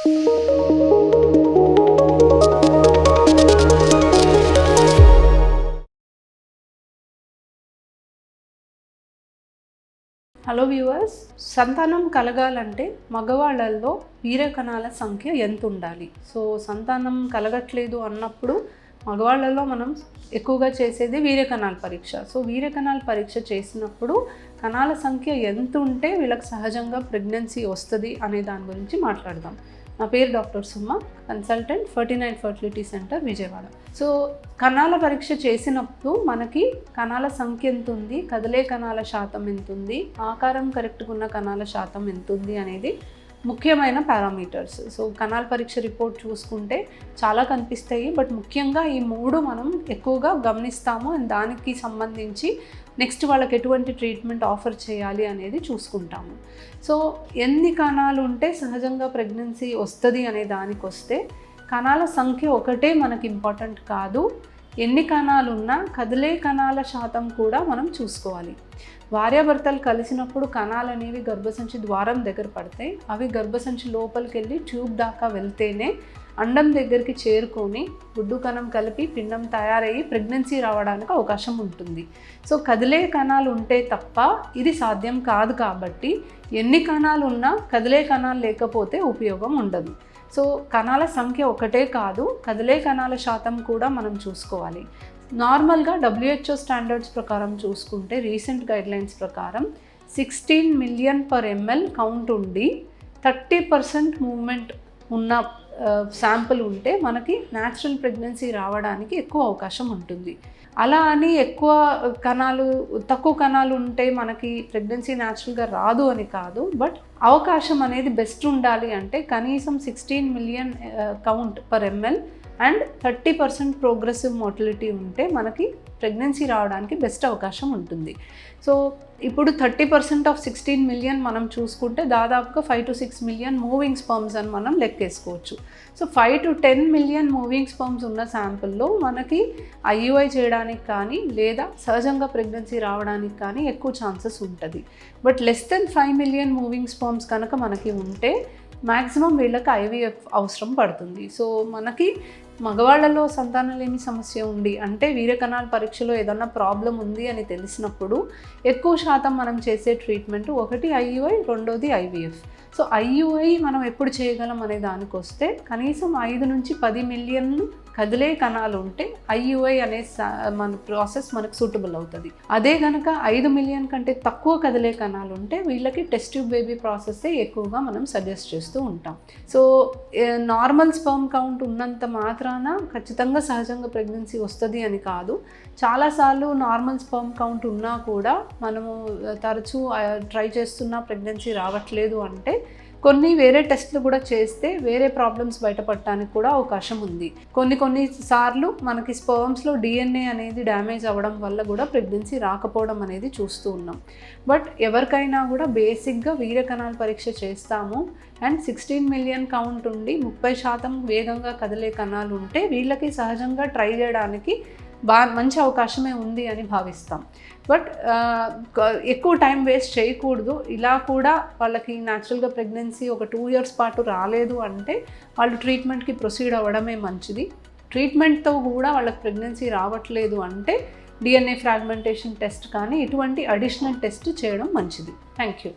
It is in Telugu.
హలో వ్యూవర్స్, సంతానం కలగాలంటే మగవాళ్ళల్లో వీర్యకణాల సంఖ్య ఎంత ఉండాలి? సో సంతానం కలగట్లేదు అన్నప్పుడు మగవాళ్ళలో మనం ఎక్కువగా చేసేది వీర్యకణాల పరీక్ష. సో వీర్యకణాల పరీక్ష చేసినప్పుడు కణాల సంఖ్య ఎంత ఉంటే వీళ్ళకి సహజంగా ప్రెగ్నెన్సీ వస్తుంది అనే దాని గురించి మాట్లాడదాం. నా పేరు doctor Suma, consultant 49 fertility centre Vijayawada. So కణాల పరీక్ష చేసినప్పుడు మనకి కణాల సంఖ్య ఎంత ఉంది, కదిలే కణాల శాతం ఎంత ఉంది, ఆకారం కరెక్ట్గా ఉన్న కణాల శాతం ఎంత ఉంది అనేది ముఖ్యమైన పారామీటర్స్. సో కణాల పరీక్ష రిపోర్ట్ చూసుకుంటే చాలా కనిపిస్తాయి, బట్ ముఖ్యంగా ఈ మూడు మనం ఎక్కువగా గమనిస్తాము. అండ్ దానికి సంబంధించి నెక్స్ట్ వాళ్ళకి ఎటువంటి ట్రీట్మెంట్ ఆఫర్ చేయాలి అనేది చూసుకుంటాము. సో ఎన్ని కణాలు ఉంటే సహజంగా ప్రెగ్నెన్సీ వస్తుంది అనే దానికి వస్తే, కణాల సంఖ్య ఒకటే మనకి ఇంపార్టెంట్ కాదు. ఎన్ని కణాలు ఉన్నా కదిలే కణాల శాతం కూడా మనం చూసుకోవాలి. భార్యాభర్తలు కలిసినప్పుడు కణాలు అనేవి గర్భసంచి ద్వారం దగ్గర పడతాయి. అవి గర్భసంచి లోపలికి వెళ్ళి ట్యూబ్ దాకా వెళ్తేనే అండం దగ్గరికి చేరుకొని గుడ్డు కణం కలిపి పిండం తయారయ్యి ప్రెగ్నెన్సీ రావడానికి అవకాశం ఉంటుంది. సో కదిలే కణాలు ఉంటే తప్ప ఇది సాధ్యం కాదు. కాబట్టి ఎన్ని కణాలు ఉన్నా కదిలే కణాలు లేకపోతే ఉపయోగం ఉండదు. సో కణాల సంఖ్య ఒకటే కాదు, కదిలే కణాల శాతం కూడా మనం చూసుకోవాలి. నార్మల్గా WHO స్టాండర్డ్స్ ప్రకారం చూసుకుంటే, రీసెంట్ గైడ్లైన్స్ ప్రకారం 16 మిలియన్ పర్ ml కౌంట్ ఉండి 30% మూవ్మెంట్ ఉన్న శాంపుల్ ఉంటే మనకి న్యాచురల్ ప్రెగ్నెన్సీ రావడానికి ఎక్కువ అవకాశం ఉంటుంది. అలా అని ఎక్కువ కణాలు తక్కువ కణాలు ఉంటే మనకి ప్రెగ్నెన్సీ న్యాచురల్గా రాదు అని కాదు, బట్ అవకాశం అనేది బెస్ట్ ఉండాలి. అంటే కనీసం 16 million count per ml and 30% progressive motility ఉంటే మనకి ప్రెగ్నెన్సీ రావడానికి బెస్ట్ అవకాశం ఉంటుంది. సో ఇప్పుడు 30% ఆఫ్ 16 మిలియన్ మనం చూసుకుంటే దాదాపుగా 5 to 6 మిలియన్ మూవింగ్ స్పర్మ్స్ అని మనం లెక్కేసుకోవచ్చు. So 5 to 10 million moving sperms ఉన్న శాంపుల్లో మనకి IUI చేయడానికి కానీ లేదా సహజంగా ప్రెగ్నెన్సీ రావడానికి కానీ ఎక్కువ ఛాన్సెస్ ఉంటుంది. But less than 5 million moving sperms కనుక మనకి ఉంటే మ్యాక్సిమం వీళ్ళకి IVF అవసరం పడుతుంది. సో మనకి మగవాళ్ళలో సంతానలేమి సమస్య ఉంది అంటే వీర్యకణాల పరీక్షలో ఏదన్నా ప్రాబ్లం ఉంది అని తెలిసినప్పుడు ఎక్కువ శాతం మనం చేసే ట్రీట్మెంట్ ఒకటి IUI, రెండోది IVF. సో IUI మనం ఎప్పుడు చేయగలం అనే దానికి వస్తే కనీసం 5 నుంచి 10 మిలియన్లు కదిలే కణాలు ఉంటే IUI అనే మన ప్రాసెస్ మనకు సూటబుల్ అవుతుంది. అదే కనుక 5 మిలియన్ కంటే తక్కువ కదిలే కణాలు ఉంటే వీళ్ళకి టెస్ట్ ట్యూబ్ బేబీ ప్రాసెస్సే ఎక్కువగా మనం సజెస్ట్ చేస్తూ ఉంటాం. సో నార్మల్ స్పర్మ్ కౌంట్ ఉన్నంత మాత్రాన ఖచ్చితంగా సహజంగా ప్రెగ్నెన్సీ వస్తుంది అని కాదు. చాలాసార్లు నార్మల్ స్పర్మ్ కౌంట్ ఉన్నా కూడా మనము తరచూ ట్రై చేస్తున్నా ప్రెగ్నెన్సీ రావట్లేదు అంటే కొన్ని వేరే టెస్ట్లు కూడా చేస్తే వేరే ప్రాబ్లమ్స్ బయటపడటానికి కూడా అవకాశం ఉంది. కొన్ని సార్లు మనకి స్పర్మ్స్లో DNA అనేది డ్యామేజ్ అవ్వడం వల్ల కూడా ప్రెగ్నెన్సీ రాకపోవడం అనేది చూస్తూ ఉన్నాం. బట్ ఎవరికైనా కూడా బేసిక్గా వీర్యకణాల పరీక్ష చేస్తాము అండ్ 16 మిలియన్ కౌంట్ ఉండి 30% వేగంగా కదిలే కణాలు ఉంటే వీళ్ళకి సహజంగా ట్రై చేయడానికి మంచి అవకాశమే ఉంది అని భావిస్తాం. బట్ ఎక్కువ టైం వేస్ట్ చేయకూడదు. ఇలా కూడా వాళ్ళకి న్యాచురల్గా ప్రెగ్నెన్సీ ఒక 2 years పాటు రాలేదు అంటే వాళ్ళు ట్రీట్మెంట్కి ప్రొసీడ్ అవ్వడమే మంచిది. ట్రీట్మెంట్తో కూడా వాళ్ళకి ప్రెగ్నెన్సీ రావట్లేదు అంటే DNA ఫ్రాగ్మెంటేషన్ టెస్ట్ కానీ ఇటువంటి అడిషనల్ టెస్ట్ చేయడం మంచిది. Thank you.